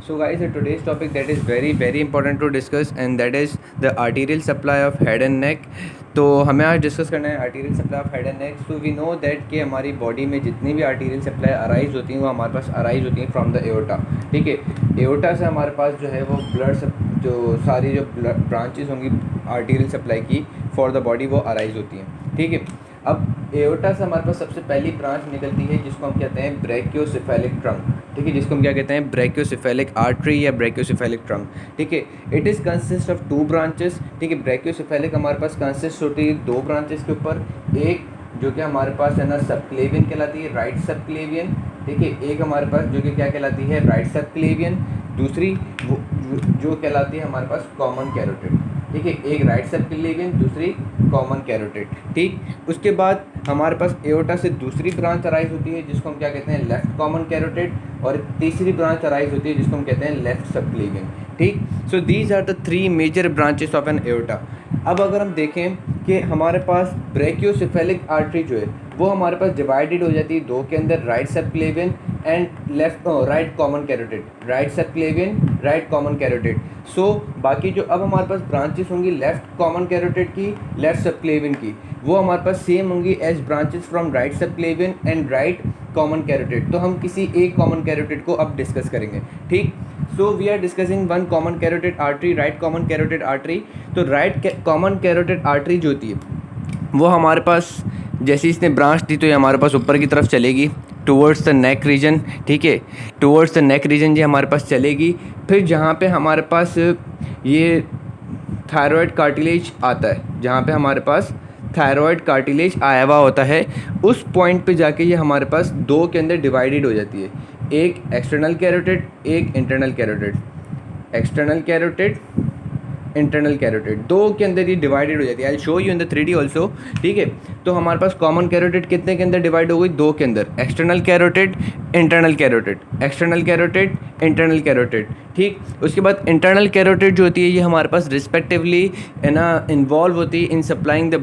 So guys, today's topic that is very important to discuss, and that is the arterial supply of head and neck. तो हमें आज discuss करना है arterial supply of head and neck. So we know that कि हमारी body में जितनी भी आर्टीरियल सप्लाई अराइज होती हैं वो हमारे पास अराइज होती हैं फ्रॉम द एओर्टा. ठीक है, एओर्टा से हमारे पास जो है वो ब्लड जो सारी जो ब्रांचेस होंगी आर्टीरियल सप्लाई की फॉर द बॉडी वो अराइज होती हैं. ठीक है, अब एओर्टा से हमारे पास सबसे पहली ब्रांच निकलती है जिसको हम कहते हैं ब्रैकियोसेफेलिक ट्रंक. ठीक है, जिसको हम क्या कहते हैं ब्रैकियोसेफेलिक आर्टरी या ब्रैकियोसेफेलिक ट्रंक. ठीक है, it is consist of 2 branches. ठीक है, ब्रैकियोसेफेलिक हमारे पास कंसिस्ट होती है 2 ब्रांचेस के ऊपर. एक जो कि हमारे पास है ना सबक्लेवियन कहलाती है, राइट सबक्लेवियन. ठीक है, एक हमारे पास जो कि क्या कहलाती है राइट सबक्लेवियन. दूसरी वो जो कहलाती है हमारे पास कॉमन कैरोटिड. ठीक है, एक राइट सबक्लेवियन, दूसरी कॉमन कैरोटिड. ठीक, उसके बाद हमारे पास एओर्टा से दूसरी ब्रांच अराइज होती है जिसको हम क्या कहते हैं लेफ्ट कॉमन कैरोटिड, और तीसरी ब्रांच अराइज होती है जिसको हम कहते हैं लेफ्ट सबक्लेवियन. ठीक, so these are the 3 major branches of an aorta. अब अगर हम देखें कि हमारे पास ब्रैकियोसेफेलिक आर्टरी जो है वो हमारे पास डिवाइडेड हो जाती है 2 के अंदर, right subclavian and left right common carotid. Right subclavian, right common carotid. So बाकी जो अब हमारे पास ब्रांचेस होंगी लेफ्ट कॉमन कैरोटिड की, लेफ्ट सबक्लेवियन की, वो हमारे पास सेम होंगी as branches from right subclavian and right common carotid. तो हम किसी एक कॉमन कैरोटिड को अब डिस्कस करेंगे. ठीक, so we are discussing one common carotid artery, right common carotid artery. तो राइट कॉमन कैरोटिड आर्टरी जो होती है वो हमारे पास जैसे इसने ब्रांच दी तो ये हमारे पास ऊपर की तरफ चलेगी टुवर्ड्स द नेक रीजन. ठीक है, टुवर्ड्स द नेक रीजन ये हमारे पास चलेगी. फिर जहाँ पे हमारे पास ये थायराइड कार्टिलेज आता है, जहाँ पे हमारे पास थायराइड कार्टिलेज आया हुआ होता है, उस पॉइंट पे जाके ये हमारे पास 2 के अंदर डिवाइडेड हो जाती है. एक एक्सटर्नल कैरोटिड, एक internal carotid. External carotid, internal carotid, 2 के अंदर ये डिवाइडेड हो जाती है. I show you in the 3D also. ठीक है, तो हमारे पास कॉमन कैरोटिड कितने के अंदर डिवाइड हो गई 2 के अंदर. External carotid, internal carotid, external carotid, internal carotid. ठीक, उसके बाद इंटरनल कैरोटिड जो होती है ये हमारे पास रिस्पेक्टिवली है ना इन्वॉल्व होती है in supplying the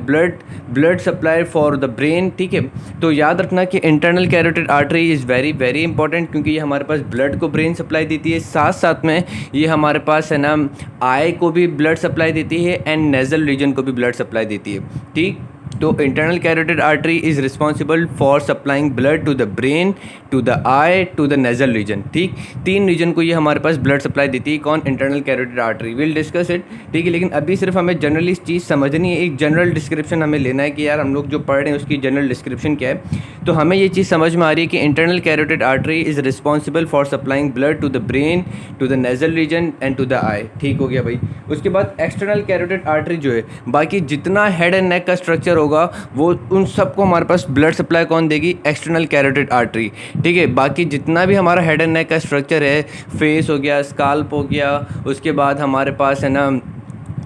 blood supply for the brain. ठीक है, तो याद रखना कि internal carotid artery is very important क्योंकि ये हमारे पास ब्लड को ब्रेन सप्लाई देती है, साथ साथ में ये हमारे पास है ना आई को भी ब्लड सप्लाई देती है एंड नेजल रीजन को भी ब्लड सप्लाई देती है. ठीक, तो internal carotid artery is responsible for supplying blood to the brain, to the eye, to the nasal region. ठीक, 3 रीजन को ये हमारे पास ब्लड सप्लाई देती है. कौन? Internal carotid artery. Will discuss it. ठीक है, लेकिन अभी सिर्फ हमें जनरली इस चीज़ समझनी है, एक जनरल डिस्क्रिप्शन हमें लेना है कि यार हम लोग जो पढ़ रहे हैं उसकी जनरल डिस्क्रिप्शन क्या है. तो हमें ये चीज़ समझ में आ रही है कि internal carotid artery is responsible for supplying blood to the brain, to the nasal region and to the eye. ठीक हो गया भाई. उसके बाद एक्सटर्नल कैरोटिड आर्टरी जो है बाकी जितना हेड एंड नेक का स्ट्रक्चर होगा वो उन सबको हमारे पास ब्लड सप्लाई कौन देगी? External carotid artery. ठीक है, बाकी जितना भी हमारा हेड एंड नेक का स्ट्रक्चर है, फेस हो गया, स्काल्प हो गया, उसके बाद हमारे पास है ना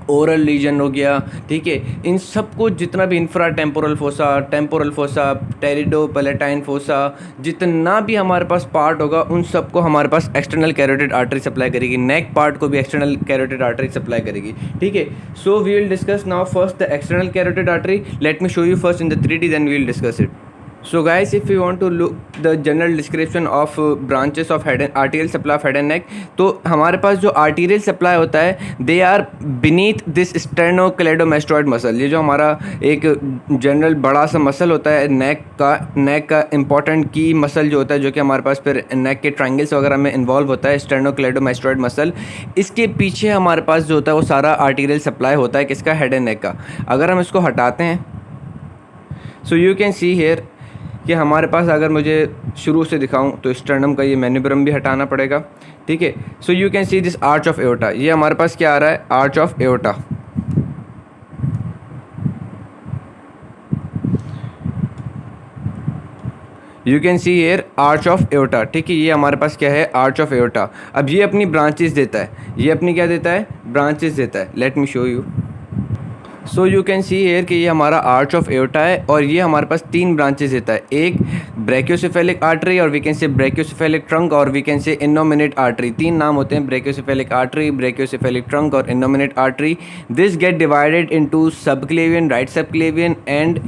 ओरल रीजन हो गया. ठीक है, इन सबको जितना भी infra temporal fossa, टेरिडो palatine fossa, जितना भी हमारे पास पार्ट होगा उन सबको हमारे पास एक्सटर्नल कैरोटिड आर्टरी सप्लाई करेगी. नेक पार्ट को भी एक्सटर्नल कैरोटिड आर्टरी सप्लाई करेगी. ठीक है, so we will discuss now first the external carotid artery. Let me show you first in the 3D, then we will discuss it. So guys, if you want to look the general description of branches of head and arterial supply of head and neck, तो हमारे पास जो arterial supply होता है they are beneath this sternocleidomastoid muscle. ये जो हमारा एक general बड़ा सा मसल होता है नेक का इंपॉर्टेंट की मसल जो होता है, जो कि हमारे पास फिर नेक के ट्रायंगल्स वगैरह में इन्वॉल्व होता है, sternocleidomastoid मसल. इसके पीछे हमारे पास जो होता है वो सारा आर्टीरियल सप्लाई होता है किसका? हेड एंड नेक का. अगर हम इसको हटाते हैं so you can see here कि हमारे पास अगर मुझे शुरू से दिखाऊं तो स्टर्नम का ये मैन्यूब्रम भी हटाना पड़ेगा. ठीक है, so you can see this arch of aorta. ये हमारे पास क्या आ रहा है? Arch of aorta. You can see here arch of aorta. ठीक है, ये हमारे पास क्या है? Arch of aorta. अब ये अपनी ब्रांचेस देता है, ये अपनी क्या देता है? ब्रांचेस देता है. Let me show you. So you can see here कि ये हमारा आर्च ऑफ एओर्टा है और ये हमारे पास 3 ब्रांचेस देता है. एक ब्रैकियोसेफेलिक आर्टरी, और we can say brachiocephalic trunk, और we can say innominate artery. 3 नाम होते हैं, ब्रैकियोसेफेलिक आर्टरी, ब्रैकियोसेफेलिक ट्रंक और innominate artery. This get divided into subclavian, right subclavian and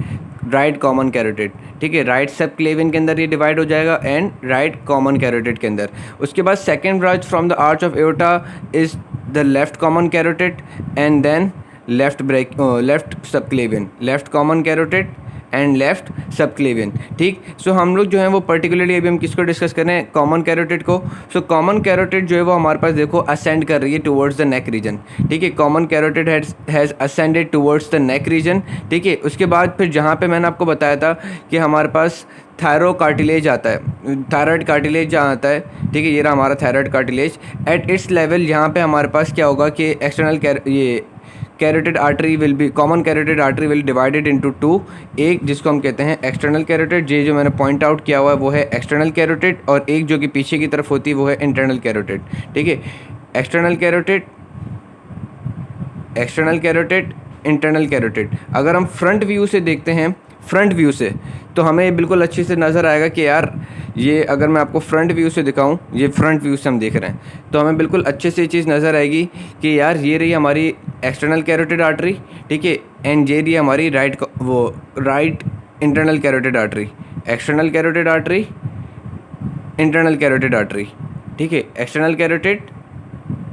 right common carotid, ठीक है, राइट सब क्लेवियन के अंदर ये डिवाइड हो जाएगा एंड राइट कॉमन कैरोटिड के अंदर। उसके बाद second branch from the arch of aorta is the left common carotid and then left subclavian, left common carotid and left subclavian, ठीक। सो हम लोग जो है वो पर्टिकुलरली अभी हम किसको डिस्कस कर रहे हैं, कॉमन कैरोटिड को। सो कॉमन कैरोटिड जो है वो हमारे पास देखो असेंड कर रही है टुवर्ड्स द नेक रीजन, ठीक है, common carotid has ascended towards the neck region, ठीक है। उसके बाद फिर जहाँ पे मैंने आपको बताया था कि हमारे पास थायरो कार्टिलेज आता है, थायराइड कार्टिलेज जहाँ आता है, ठीक है, ये रहा हमारा thyroid cartilage. At its level यहाँ पे हमारे पास क्या होगा कि एक्सटर्नल ये carotid artery will be, common carotid artery will divided into two, एक जिसको हम कहते हैं एक्सटर्नल कैरोटिड, ये जो मैंने पॉइंट आउट किया हुआ है वो है एक्सटर्नल कैरोटिड, और एक जो कि पीछे की तरफ होती है वो है इंटरनल कैरोटिड, ठीक है। External carotid, external carotid, internal carotid. अगर हम फ्रंट व्यू से देखते हैं, फ्रंट व्यू से, तो हमें बिल्कुल अच्छे से नज़र आएगा कि यार ये अगर मैं आपको फ्रंट व्यू से दिखाऊं, ये फ्रंट व्यू से हम देख रहे हैं, तो हमें बिल्कुल अच्छे से ये चीज़ नज़र आएगी कि यार ये रही हमारी एक्सटर्नल कैरोटिड आर्टरी, ठीक है, एंड ये रही हमारी right internal carotid artery, external carotid artery, internal carotid artery, ठीक है, external carotid,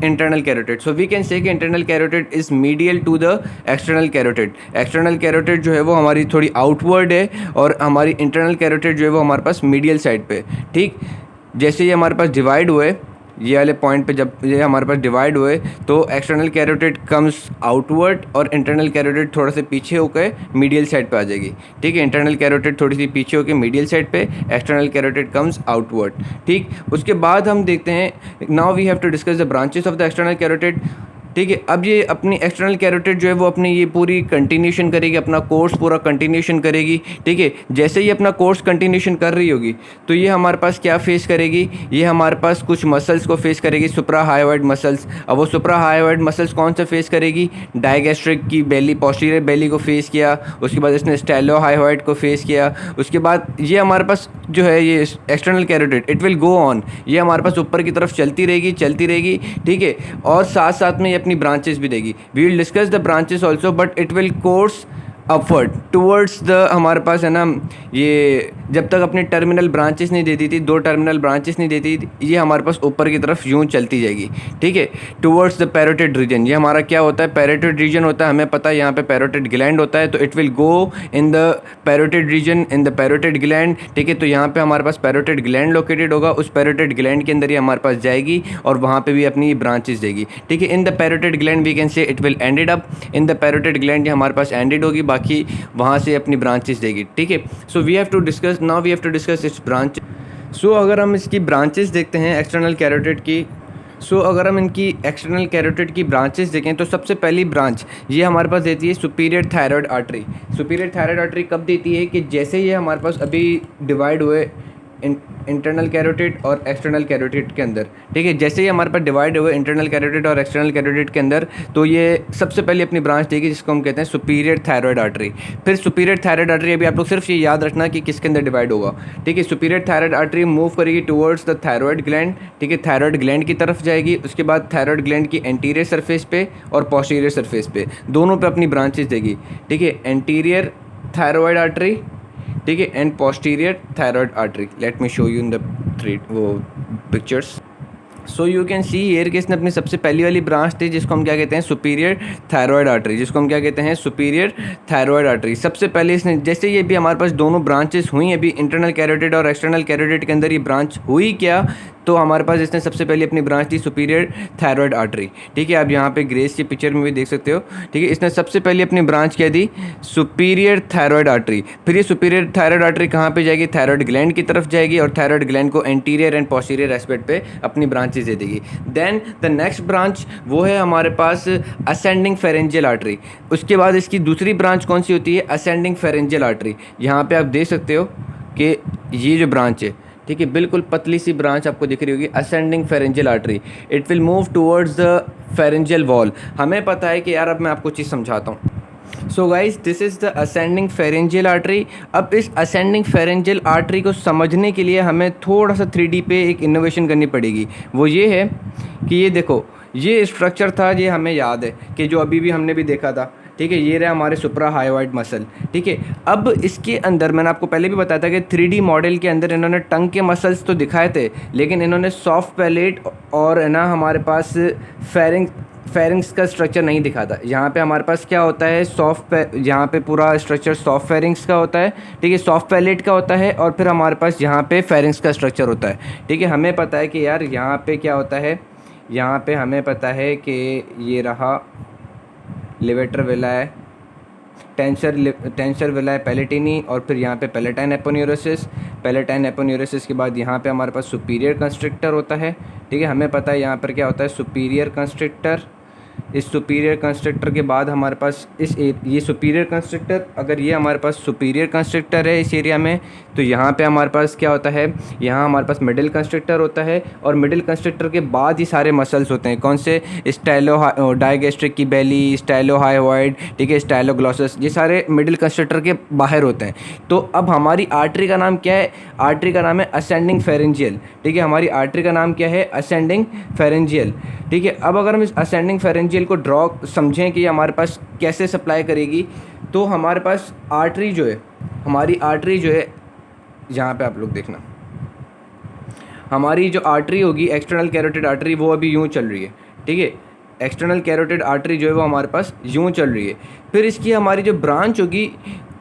internal carotid. So we can say कि internal carotid is medial to the external carotid. External carotid जो है वो हमारी थोड़ी आउटवर्ड है और हमारी इंटरनल कैरोटिड जो है वो हमारे पास मीडियल साइड पे, ठीक। जैसे ये हमारे पास डिवाइड हुए, ये वाले पॉइंट पे जब ये हमारे पास डिवाइड हुए तो एक्सटर्नल कैरोटिड कम्स आउटवर्ड और इंटरनल कैरोटिड थोड़ा सा पीछे होकर मीडियल साइड पे आ जाएगी, ठीक है। इंटरनल कैरोटिड थोड़ी सी पीछे होकर मीडियल साइड पे, एक्सटर्नल कैरोटिड कम्स आउटवर्ड, ठीक। उसके बाद हम देखते हैं, now we have to discuss the branches of the external carotid, ठीक है। अब ये अपनी एक्सटर्नल कैरोटिड जो है वो अपनी ये पूरी कंटिन्यूशन करेगी, अपना कोर्स पूरा कंटिन्यूशन करेगी, ठीक है। जैसे ही अपना कोर्स कंटिन्यूशन कर रही होगी तो ये हमारे पास क्या फेस करेगी, ये हमारे पास कुछ मसल्स को फेस करेगी, सुप्रा हायोइड मसल्स। अब वो सुप्रा हायोइड मसल्स कौन सा फेस करेगी, डायगैस्ट्रिक की बेली, पोस्टीरियर बेली को फेस किया, उसके बाद इसने स्टेलो हायोइड को फेस किया। उसके बाद ये हमारे पास जो है ये external carotid it will go on, ये हमारे पास ऊपर की तरफ चलती रहेगी, ठीक है। और साथ साथ में ये अपनी ब्रांचेस भी देगी। We will discuss the branches also, but it will course upward towards the, हमारे पास है ना ये जब तक अपनी टर्मिनल ब्रांचेस नहीं देती थी, दो टर्मिनल ब्रांचेस नहीं देती थी, ये हमारे पास ऊपर की तरफ यूं चलती जाएगी, ठीक है, टूवर्ड्स द पैरोटिड रीजन। ये हमारा क्या होता है, पैरोटिड रीजन होता है, हमें पता है यहाँ पे पैरोटिड ग्लैंड होता है, तो it will go in the parotid region, in the parotid gland, ठीक है। तो यहाँ पे हमारे पास पैरोटिड ग्लैंड लोकेटेड होगा, उस पैरोटिड ग्लैंड के अंदर ये हमारे पास जाएगी और वहाँ पे भी अपनी ब्रांचेस देगी, ठीक है। In the parotid gland we can say it will ended up, in the parotid gland ये हमारे पास एंडेड होगी, बाकी वहाँ से अपनी ब्रांचेस देगी, ठीक है। So we have to discuss, now we have to discuss its branch. So अगर हम इसकी ब्रांचेस देखते हैं एक्सटर्नल कैरोटिड की, अगर हम इनकी एक्सटर्नल कैरोटिड की ब्रांचेस देखें तो सबसे पहली ब्रांच ये हमारे पास देती है superior thyroid artery. Superior thyroid artery कब देती है कि जैसे ये हमारे पास अभी डिवाइड हुए इंटरनल कैरोटिड और एक्सटर्नल कैरोटिड के अंदर, ठीक है, जैसे ही हमारे पास डिवाइड हुए इंटरनल कैरोटिड और एक्सटर्नल कैरोटिड के अंदर, तो ये सबसे पहले अपनी ब्रांच देगी जिसको हम कहते हैं सुपीरियर थायराइड आर्टरी। फिर सुपीरियर थायराइड आर्टरी, अभी आप लोग सिर्फ ये याद रखना कि किसके अंदर डिवाइड होगा, ठीक है। सुपीरियर थायराइड आर्टरी मूव करेगी टुवर्ड्स द थायराइड ग्लैंड, ठीक है, थायराइड ग्लैंड की तरफ जाएगी। उसके बाद थायराइड ग्लैंड की एंटीरियर सरफेस पे और पोस्टीरियर सरफेस पे, दोनों पे अपनी ब्रांचेस देगी, ठीक है। एंटीरियर थायराइड आर्टरी, ठीक है, and posterior thyroid artery. Let me show you in the वो pictures. So you can see here कि इसने अपनी सबसे पहली वाली ब्रांच थी जिसको हम क्या कहते हैं सुपीरियर थायराइड आर्टरी, जिसको हम क्या कहते हैं सुपीरियर थायराइड आर्टरी। सबसे पहले इसने, जैसे ये भी हमारे पास दोनों ब्रांचेस हुई अभी इंटरनल कैरोटिड और एक्सटर्नल कैरोटिड के अंदर ये ब्रांच हुई क्या, तो हमारे पास इसने सबसे पहले अपनी ब्रांच थी सुपीरियर थायराइड आर्टरी, ठीक है। आप यहाँ पे ग्रेस की पिक्चर में भी देख सकते हो, ठीक है। इसने सबसे पहले अपनी ब्रांच क्या दी, सुपीरियर थायराइड आर्टरी। फिर ये सुपीरियर थायराइड आर्टरी कहाँ पे जाएगी, थायराइड ग्लैंड की तरफ जाएगी और थायराइड ग्लैंड को एंटीरियर एंड पोस्टीरियर एस्पेक्ट पे अपनी ब्रांचेस दे देगी। देन द नेक्स्ट ब्रांच वो है हमारे पास असेंडिंग फेरेंजियल आर्टरी। उसके बाद इसकी दूसरी ब्रांच कौन सी होती है, असेंडिंग फेरेंजियल आर्टरी। यहाँ पे आप देख सकते हो कि ये जो ब्रांच है, ठीक है, बिल्कुल पतली सी ब्रांच आपको दिख रही होगी, ascending pharyngeal artery. It will move towards the pharyngeal wall. हमें पता है कि यार अब मैं आपको चीज़ समझाता हूँ। So guys this is the ascending pharyngeal artery. अब इस असेंडिंग फेरेंजियल आर्टरी को समझने के लिए हमें थोड़ा सा 3D पे एक इनोवेशन करनी पड़ेगी। वो ये है कि ये देखो, ये स्ट्रक्चर था, ये हमें याद है कि जो अभी भी हमने भी देखा था, ठीक है, ये रहा हमारे सुप्रा हायोइड मसल। ठीक है, अब इसके अंदर मैंने आपको पहले भी बताया था कि 3D मॉडल के अंदर इन्होंने टंग के मसल्स तो दिखाए थे, लेकिन इन्होंने सॉफ्ट पैलेट और है ना हमारे पास फेरिंग्स का स्ट्रक्चर नहीं दिखा था। यहाँ पे हमारे पास क्या होता है, यहाँ पे पूरा स्ट्रक्चर सॉफ्ट फेरिंग्स का होता है। ठीक है, सॉफ्ट पैलेट का होता है, और फिर हमारे पास यहाँ पे फेरिंग्स का स्ट्रक्चर होता है। ठीक है, हमें पता है कि यार यहाँ पे क्या होता है, यहाँ पे हमें पता है कि ये रहा लिवेटर विलाय, टेंसर विलाय पैलेटिनी, और फिर यहाँ पे पैलेटाइन एपोन्यूरोसिस। पैलेटाइन एपोन्यूरोसिस के बाद यहाँ पे हमारे पास सुपीरियर कंस्ट्रिक्टर होता है। ठीक है, हमें पता है यहाँ पर क्या होता है, सुपीरियर कंस्ट्रिक्टर। इस सुपीरियर कंस्ट्रक्टर के बाद हमारे पास ये सुपीरियर कंस्ट्रक्टर, अगर ये हमारे पास सुपीरियर कंस्ट्रक्टर है इस एरिया में, तो यहाँ पे हमारे पास क्या होता है, यहाँ हमारे पास मिडिल कंस्ट्रक्टर होता है, और मिडिल कंस्ट्रक्टर के बाद ही सारे मसल्स होते हैं। कौन से, स्टाइलो डायगेस्ट्रिक की बेली, स्टाइलो हायोइड, ठीक है, स्टाइलोग्लॉसस, ये सारे मिडिल कंस्ट्रक्टर के बाहर होते हैं। तो अब हमारी आर्टरी का नाम क्या है, आर्टरी का नाम है असेंडिंग फेरेंजियल। ठीक है, हमारी आर्टरी का नाम क्या है, असेंडिंग फेरेंजियल। ठीक है, अब अगर हम इस असेंडिंग फेरेंजियल को ड्रॉ समझें कि हमारे पास कैसे सप्लाई करेगी, तो हमारे पास आर्टरी जो है, हमारी आर्टरी जो है, यहाँ पे आप लोग देखना, हमारी जो आर्टरी होगी एक्सटर्नल कैरोटिड आर्टरी, वो अभी यूँ चल रही है। ठीक है, एक्सटर्नल कैरोटिड आर्टरी जो है वो हमारे पास यूँ चल रही है। फिर इसकी हमारी जो ब्रांच होगी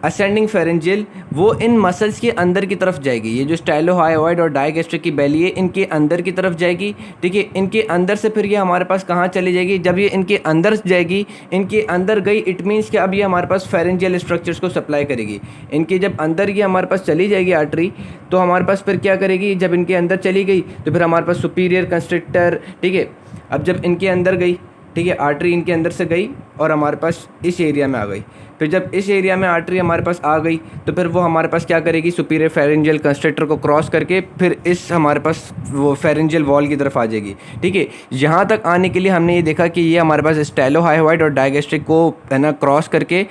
असेंडिंग फेरेंजियल, वो इन मसल्स के अंदर की तरफ जाएगी। ये जो स्टाइलोहायोइड और डायगेस्ट्रिक की बेली है, इनके अंदर की तरफ जाएगी। ठीक है, इनके अंदर से फिर ये हमारे पास कहाँ चली जाएगी, जब ये इनके अंदर जाएगी, इनके अंदर गई, इट मीन्स कि अब ये हमारे पास फेरेंजियल स्ट्रक्चर्स को सप्लाई करेगी। इनके जब अंदर ये हमारे पास चली जाएगी आर्टरी, तो हमारे पास फिर क्या करेगी, जब इनके अंदर चली गई तो फिर हमारे पास सुपीरियर कंस्ट्रिक्टर। ठीक है, अब जब इनके अंदर गई, ठीक है, आर्टरी इनके अंदर से गई और हमारे पास इस एरिया में आ गई। फिर जब इस एरिया में आर्टरी हमारे पास आ गई, तो फिर वो हमारे पास क्या करेगी, सुपीरियर फेरेंजियल कंस्ट्रक्टर को क्रॉस करके फिर इस हमारे पास वो फेरेंजियल वॉल की तरफ आ जाएगी। ठीक है, यहाँ तक आने के लिए हमने ये देखा कि ये हमारे पास स्टाइलोहायोइड और डायगेस्ट्रिक को है ना क्रॉस करके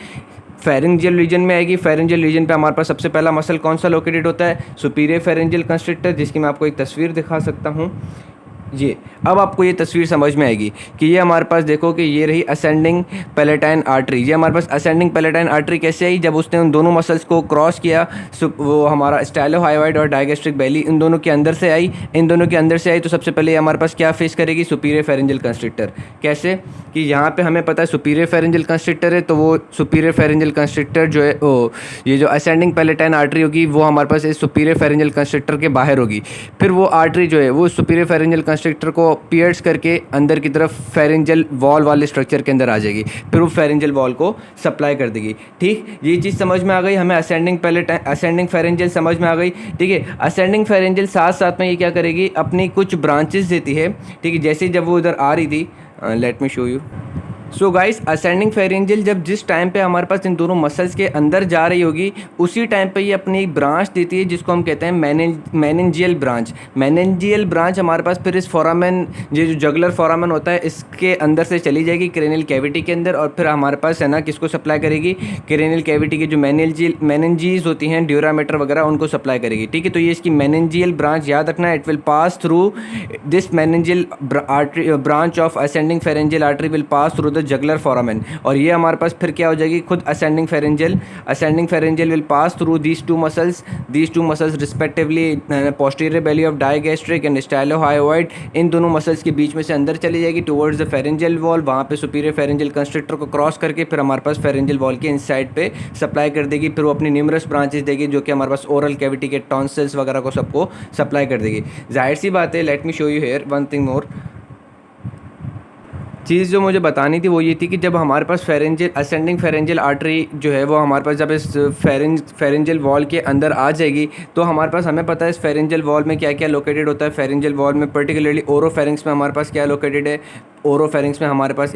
फेरेंजियल रीजन में आएगी। फेरेंजियल रीजन पे हमारे पास सबसे पहला मसल कौन सा लोकेटेड होता है, सुपीरियर फेरेंजियल कंस्ट्रक्टर, जिसकी मैं आपको एक तस्वीर दिखा सकता हूँ। ये अब आपको ये तस्वीर समझ में आएगी कि ये हमारे पास देखो कि ये रही असेंडिंग पैलेटाइन आर्टरी। ये हमारे पास असेंडिंग पैलेटाइन आर्टरी कैसे आई, जब उसने उन दोनों मसल्स को क्रॉस किया, वो हमारा स्टाइलोहायोइड और डायगेस्ट्रिक बेली इन दोनों के अंदर से आई। इन दोनों के अंदर से आई तो सबसे पहले हमारे पास क्या फेस करेगी, सुपीरियर फेरेंजियल कंस्ट्रक्टर। कैसे कि यहाँ पे हमें पता है सुपीरियर फेरेंजियल कंस्ट्रक्टर है, तो वो सुपीरियर फेरेंजियल कंस्ट्रक्टर जो है वो ये जो असेंडिंग पैलेटाइन आर्टरी होगी वो हमारे पास इस सुपीरियर फेरेंजियल कंस्ट्रक्टर के बाहर होगी। फिर वो आर्टरी जो है वो सुपीरियर फेरेंजियल कंस्ट्रक्टर को पियर्स करके अंदर की तरफ फेरेंजियल वॉल वाले स्ट्रक्चर के अंदर आ जाएगी, फिर वो फेरेंजियल वॉल को सप्लाई कर देगी। ठीक, ये चीज़ समझ में आ गई हमें, असेंडिंग फेरेंजियल समझ में आ गई। ठीक है, असेंडिंग फेरेंजियल साथ साथ में ये क्या करेगी, अपनी कुछ ब्रांचेस देती है। ठीक है, जैसे जब वो उधर आ रही थी, late me show you. So guys, ascending pharyngeal जब जिस टाइम पे हमारे पास इन दोनों मसल्स के अंदर जा रही होगी, उसी टाइम पे ये अपनी एक ब्रांच देती है जिसको हम कहते हैं मेनिंजियल ब्रांच। मेनिंजियल ब्रांच हमारे पास फिर इस फोरामेन, ये जो जगुलर फोरामेन होता है, इसके अंदर से चली जाएगी क्रेनियल कैविटी के अंदर, और फिर हमारे पास है ना किसको सप्लाई करेगी, क्रेनियल कैविटी की जो मेनिंजीज होती हैं, ड्यूरामीटर वगैरह, उनको सप्लाई करेगी। ठीक है, तो ये इसकी मेनिंजियल ब्रांच याद रखना, it will pass through this meningeal branch of ascending pharyngeal artery will pass through the jugular foramen, और ये हमारे पास फिर क्या हो जाएगी, खुद ascending pharyngeal will pass through these two muscles respectively posterior belly of digastric and stylohyoid. इन दोनों मसल्स के बीच में से अंदर चली जाएगी टुवर्ड्स द फेरेंजियल वॉल, वहाँ पे सुपीरियर फेरेंजियल कंस्ट्रक्टर को क्रॉस करके फिर हमारे पास फेरेंजियल वॉल के इनसाइड पे सप्लाई कर देगी। फिर वो अपनी न्यूमरस ब्रांचेस देगी जो कि हमारे पास ओरल कैविटी के टॉन्सिल्स वगैरह को सबको सप्लाई कर देगी। जाहिर सी बात है, let me show you here one thing more. चीज़ जो मुझे बतानी थी वो ये थी कि जब हमारे पास असेंडिंग फेरेंजियल आर्टरी जो है वो हमारे पास जब इस फेरेंजियल वॉल के अंदर आ जाएगी, तो हमारे पास हमें पता है इस फेरेंजियल वॉल में क्या क्या लोकेटेड होता है। फेरेंजियल वॉल में पर्टिकुलरली ओरोफेरिंक्स में हमारे पास क्या लोकेटेड है, ओरोफेरिंक्स में हमारे पास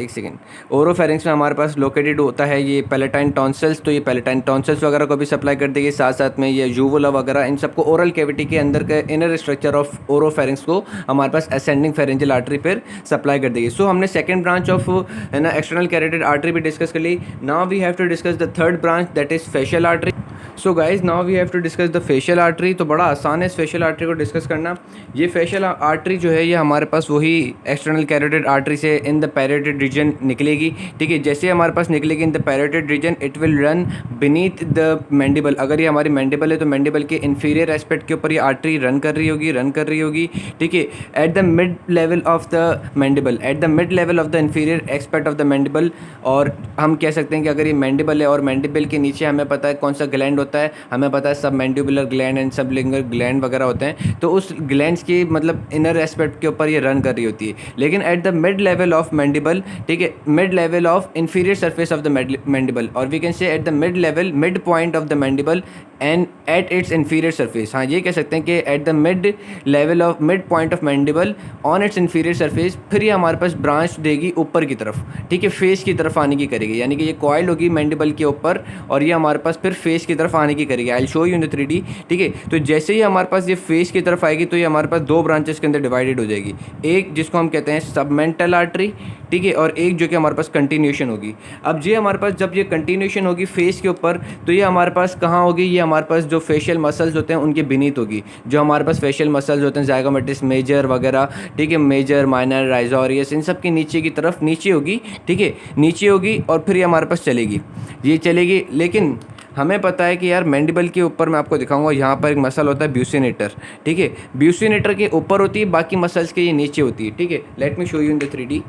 ओरोफेरिंक्स में हमारे पास लोकेटेड होता है ये पैलेटाइन टॉन्सिल्स। तो ये पैलेटाइन टॉन्सिल्स वगैरह को भी सप्लाई कर देगी, साथ साथ में ये यूवुला वगैरह, इन सबको ओरल कैविटी के अंदर के इनर स्ट्रक्चर ऑफ ओरोफेरिंक्स को हमारे पास असेंडिंग फेरेंजियल आर्टरी फिर सप्लाई कर देगी। सो हमने सेकंड ब्रांच ऑफ है ना एक्सटर्नल कैरोटिड आर्टरी भी डिस्कस कर ली। Now we have to discuss the third branch, that is facial artery. So guys, now we have to discuss the facial artery. तो बड़ा आसान है फेशियल आर्टरी को डिस्कस करना। ये फेशियल आर्टरी जो है ये हमारे पास वही एक्सटर्नल कैरोटिड आर्टरी आर्टरी से इन द पैरोटिड रीजन निकलेगी, ठीक है। जैसे हमारे पास निकलेगी in the parotid region, it will run beneath the mandible. अगर ये हमारी मैंडिबल है तो मैंडिबल के इन्फीरियर एस्पेक्ट के ऊपर ये आर्टरी रन कर रही होगी, ठीक है। Eight the mid level of the mandible, at the mid level of the inferior aspect of the mandible. और हम कह सकते हैं कि अगर ये मैंडिबल है और मैंडिबल के नीचे हमें पता है कौन सा ग्लैंड होता है, हमें पता है सब मैंडिबुलर ग्लैंड एंड सबलिंगुलर ग्लैंड वगैरह होते हैं, तो उस ग्लैंड्स की मतलब इनर एस्पेक्ट के ऊपर ये रन कर रही होती है। लेकिन at the mid level of mandible, ठीक है, mid level of inferior surface of the mandible, और we can say at the mid level, mid point of the mandible and at its inferior surface. हाँ, ये कह सकते हैं कि at the mid level of, mid point of mandible on its inferior surface, फिर ये हमारे पास ब्रांच देगी ऊपर की तरफ, ठीक है, फेस की तरफ आने की करेगी। यानी कि ये कॉइल होगी मैंडिबल के ऊपर और ये हमारे पास फिर फेस की तरफ आने की करेगी। I will show you in the 3D, ठीक है। तो जैसे ही हमारे पास ये फेस की तरफ आएगी तो ये हमारे पास दो ब्रांचेस के अंदर डिवाइडेड हो जाएगी, एक जिसको हम कहते हैं सबमेंटल आर्टरी, ठीक है, और एक जो कि हमारे पास कंटिन्यूशन होगी। अब ये हमारे पास जब ये कंटिन्यूशन होगी फेस के ऊपर, तो ये हमारे पास कहाँ होगी, ये हमारे पास जो फेशियल मसल्स होते हैं उनके बीनीथ होगी। जो हमारे पास फेशियल मसल्स होते हैं ज़ाइगोमेटिस मेजर वगैरह, ठीक है, मेजर, माइनर, राइजोरियस, इन सब की नीचे की तरफ नीचे होगी, ठीक है, नीचे होगी और फिर ये हमारे पास चलेगी, ये चलेगी। लेकिन हमें पता है कि यार मैंडिबल के ऊपर मैं आपको दिखाऊंगा, यहाँ पर एक मसल होता है ब्यूसिनेटर, ठीक है, ब्यूसिनेटर के ऊपर होती है, बाकी मसल्स के ये नीचे होती है, ठीक है। Let me show you in the 3D।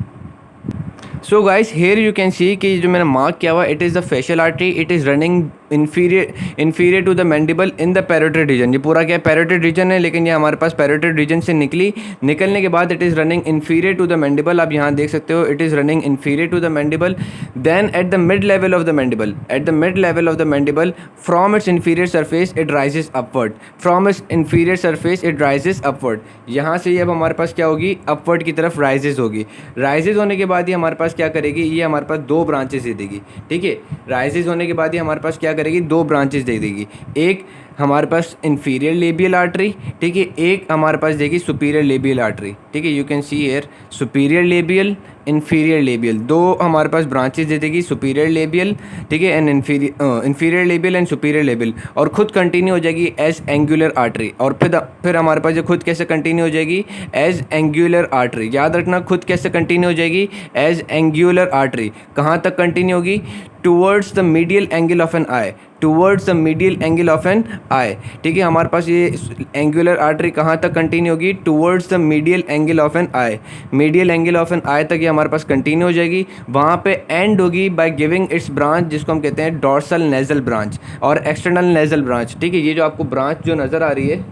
So guys here you can see कि जो मैंने मार्क किया हुआ, it is the facial artery, it is running inferior to the mandible in the parotid region. ये पूरा क्या पैरोटिड रीजन है, लेकिन ये हमारे पास पैरोटिड रीजन से निकलने के बाद it is running inferior to the mandible. आप यहाँ देख सकते हो, it is running inferior to the mandible. Then at the mid level of the mandible, at the mid level of the mandible, from its inferior surface it rises upward, from its inferior surface it rises upward. यहाँ से ये अब हमारे पास क्या होगी, upward की तरफ राइजेस होगी। राइजेस होने के बाद ये हमारे पास क्या करेगी, ये हमारे पास दो ब्रांचेस दे देगी, ठीक है। राइजेस होने के बाद ये हमारे पास क्या करेगी, दो ब्रांचेस दे देगी। एक हमारे पास इंफीरियर लेबियल आर्टरी, ठीक है, एक हमारे पास देगी सुपीरियर लेबियल आर्टरी, ठीक है। You can see here superior labial, inferior labial, दो हमारे पास ब्रांचेस दे देगी, सुपीरियर लेबियल, ठीक है, and inferior labial and superior labial, और खुद कंटिन्यू हो जाएगी एज एंगुलर आर्टरी। और फिर हमारे पास ये खुद कैसे कंटिन्यू हो जाएगी, एज एंगुलर आर्टरी। याद रखना, खुद कैसे कंटिन्यू हो जाएगी, एज एंगुलर आर्टरी। कहाँ तक कंटिन्यू होगी, towards the medial angle of an eye, towards the medial angle of an eye, ठीक है। हमारे पास ये एंगुलर आर्टरी कहाँ तक कंटिन्यू होगी, towards the medial angle of an eye, medial angle of an eye तक ये हमारे पास कंटिन्यू हो जाएगी। वहाँ पे एंड होगी बाय गिविंग इट्स ब्रांच, जिसको हम कहते हैं डॉर्सल नेजल ब्रांच और एक्सटर्नल नेजल ब्रांच, ठीक है। ये जो आपको ब्रांच जो नज़र आ रही है,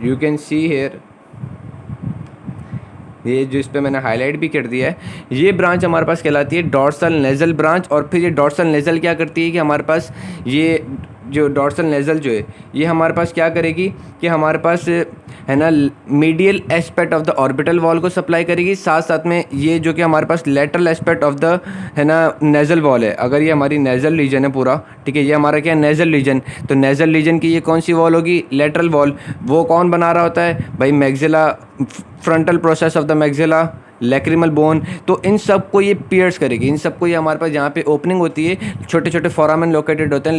यू कैन सी हेयर, ये जो इस पे मैंने हाईलाइट भी कर दिया है, ये ब्रांच हमारे पास कहलाती है डॉर्सल नेजल ब्रांच। और फिर ये डॉर्सल नेजल क्या करती है कि हमारे पास ये जो डॉर्सल नेजल जो है, ये हमारे पास क्या करेगी कि हमारे पास है ना medial aspect of the orbital wall को सप्लाई करेगी, साथ साथ में ये जो कि हमारे पास लेटरल एस्पेक्ट ऑफ द है ना नेजल वॉल है। अगर ये हमारी नेजल रीजन है पूरा, ठीक है, ये हमारा क्या है नेजल रीजन, तो नेजल रीजन की ये कौन सी वॉल होगी, लेटरल वॉल। वो कौन बना रहा होता है भाई, maxilla, frontal process of the maxilla, lacrimal bone. तो इन सब को ये पियर्स करेगी, इन सब को ये हमारे पास जहाँ पे ओपनिंग होती है, छोटे छोटे फोरामेन लोकेटेड होते हैं,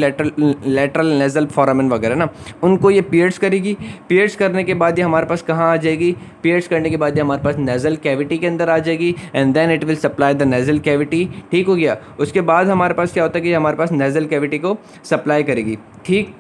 लेटरल नेजल फोरामेन वगैरह ना, उनको ये पियर्स करेगी। पियर्स करने के बाद ये हमारे पास कहाँ आ जाएगी, पियर्स करने के बाद ये हमारे पास नेजल कैविटी के अंदर आ जाएगी, and then it will supply the nasal cavity, ठीक हो गया। उसके बाद हमारे पास क्या होता है कि हमारे पास नेजल कैविटी को सप्लाई करेगी, ठीक।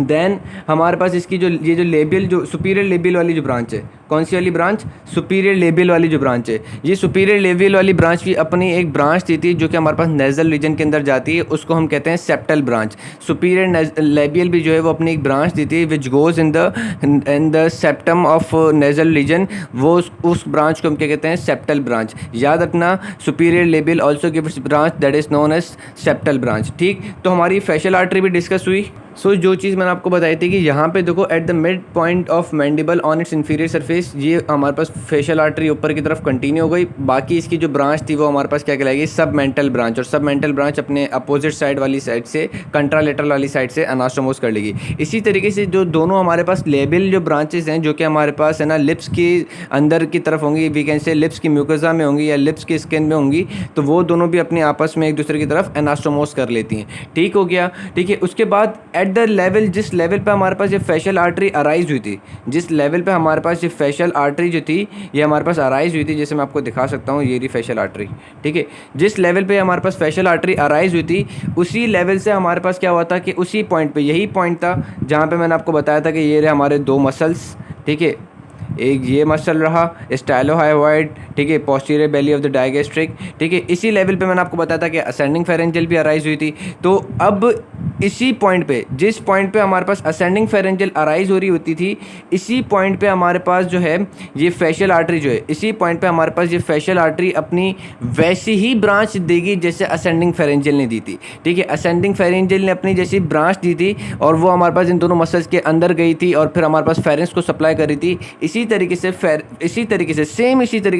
देन हमारे पास इसकी जो ये जो लेबियल, जो सुपीरियर लेबियल वाली जो ब्रांच है, कौन सी वाली ब्रांच, सुपीरियर लेबियल वाली जो ब्रांच है, ये सुपीरियर लेबियल वाली ब्रांच की अपनी एक ब्रांच देती है जो कि हमारे पास नेजल रीजन के अंदर जाती है, उसको हम कहते हैं सेप्टल ब्रांच। सुपीरियर लेबियल भी जो है वो अपनी एक ब्रांच देती है which goes in the septum of nasal region, वो उस ब्रांच को हम क्या कहते हैं, सेप्टल ब्रांच। याद रखना, superior labial also gives branch that is known as septal branch, ठीक। तो हमारी फेशियल आर्टरी भी डिस्कस हुई। सो जो चीज़ मैंने आपको बताई थी कि यहाँ पे देखो eight the mid point of mandible on it's inferior surface, ये हमारे पास फेशियल आर्टरी ऊपर की तरफ कंटिन्यू हो गई। बाकी इसकी जो ब्रांच थी वो हमारे पास क्या कहलाएगी, सब मेंटल ब्रांच, और सब मेंटल ब्रांच अपने अपोजिट साइड वाली साइड से, कंट्रालेटरल वाली साइड से अनास्टोमोस कर लेगी। इसी तरीके से जो दोनों हमारे पास लेबियल जो ब्रांचेस हैं, जो कि हमारे पास है ना लिप्स के अंदर की तरफ होंगी, वी कैन से लिप्स की म्यूकोसा में होंगी या लिप्स की स्किन में होंगी, तो वो दोनों भी अपने आपस में एक दूसरे की तरफ एनास्टोमोस कर लेती हैं, ठीक हो गया, ठीक है। उसके बाद एट द लेवल, जिस लेवल पे हमारे पास ये फेशियल आर्टरी अराइज हुई थी, जिस लेवल पे हमारे पास ये फेशियल आर्टरी जो थी ये हमारे पास अराइज हुई थी, जैसे मैं आपको दिखा सकता हूँ, ये रही फेशियल आर्टरी, ठीक है। जिस लेवल पे हमारे पास फेशियल आर्टरी अराइज हुई थी उसी लेवल से हमारे पास क्या हुआ था कि उसी पॉइंट पे, यही पॉइंट था जहाँ पे मैंने आपको बताया था कि ये रहे हमारे दो मसल्स, ठीक है। एक ये मसल रहा स्टाइलोहायोइड, ठीक है, posterior belly of the digastric, ठीक है। इसी लेवल पे मैंने आपको बताया था कि असेंडिंग फेरेंजियल भी अराइज हुई थी। तो अब इसी पॉइंट पे, जिस पॉइंट पे हमारे पास असेंडिंग फेरेंजियल अराइज हो रही होती थी, इसी पॉइंट पे हमारे पास जो है ये फेशियल आर्टरी जो है, इसी पॉइंट पे हमारे पास ये फेशियल आर्टरी अपनी वैसी ही ब्रांच देगी जैसे असेंडिंग फेरेंजियल ने दी थी, ठीक है। असेंडिंग फेरेंजियल ने अपनी जैसी ब्रांच दी थी और वो हमारे पास इन दोनों मसल्स के अंदर गई थी और फिर हमारे पास फेरेंस को सप्लाई करी थी। इसी तरीके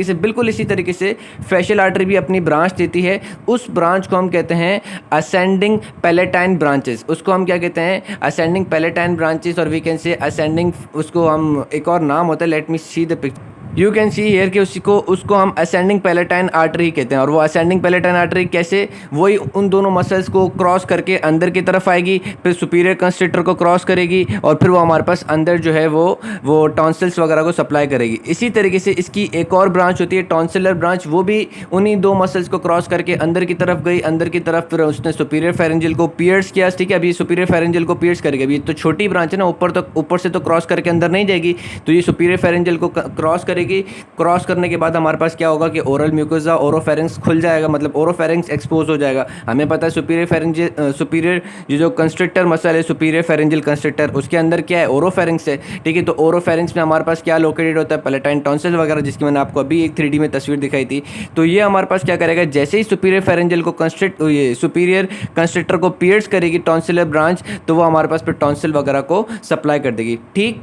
से बिल्कुल इसी तरीके से फेशियल आर्टरी भी अपनी ब्रांच देती है। उस ब्रांच को हम कहते हैं असेंडिंग पैलेटाइन ब्रांचेस, उसको हम क्या कहते हैं, असेंडिंग पैलेटाइन ब्रांचेस, और वी कैन से असेंडिंग, उसको हम एक और नाम होता है, let me see the picture, you can see here कि उसको हम असेंडिंग पैलेटाइन आर्टरी कहते हैं। और वो असेंडिंग पैलेटाइन आर्टरी कैसे, वही उन दोनों मसल्स को क्रॉस करके अंदर की तरफ आएगी, फिर सुपीरियर कंस्ट्रक्टर को क्रॉस करेगी और फिर वो हमारे पास अंदर जो है वो टॉन्सिल्स वगैरह को सप्लाई करेगी। इसी तरीके से इसकी एक और ब्रांच होती है टॉन्सिलर ब्रांच, वो भी उन्हीं दो मसल्स को क्रॉस करके अंदर की तरफ गई, अंदर की तरफ फिर उसने सुपीरियर फेरेंजियल को पियर्स किया, ठीक है। अभी सुपीरियर फेरेंजियल को पियर्स करेगी, अभी तो छोटी ब्रांच है ना, ऊपर से तो क्रॉस करके अंदर नहीं जाएगी, तो ये सुपीरियर फेरेंजियल को क्रॉस करेगी। क्रॉस करने के बाद हमारे पास क्या होगा कि ओरल म्यूकोसा, ओरोफेरिंक्स खुल जाएगा, मतलब ओरोफेरिंक्स एक्सपोज हो जाएगा। हमें पता है सुपीरियर जो कंस्ट्रक्टर मसल है, सुपीरियर फेरेंजियल कंस्ट्रक्टर, उसके अंदर क्या है, ओरोफेरिंक्स है, ठीक है। तो ओरोफेरिंक्स में हमारे पास क्या लोकेटेड होता है, पैलेटाइन टॉन्सिल वगैरह, जिसकी मैंने आपको अभी एक 3D में तस्वीर दिखाई थी। तो ये हमारे पास क्या करेगा, जैसे ही सुपीरियर फेरेंजियल को सुपीरियर कंस्ट्रक्टर को पियर्स करेगी टॉन्सिलर ब्रांच, तो वो हमारे पास फिर टॉन्सिल वगैरह को सप्लाई कर देगी, ठीक।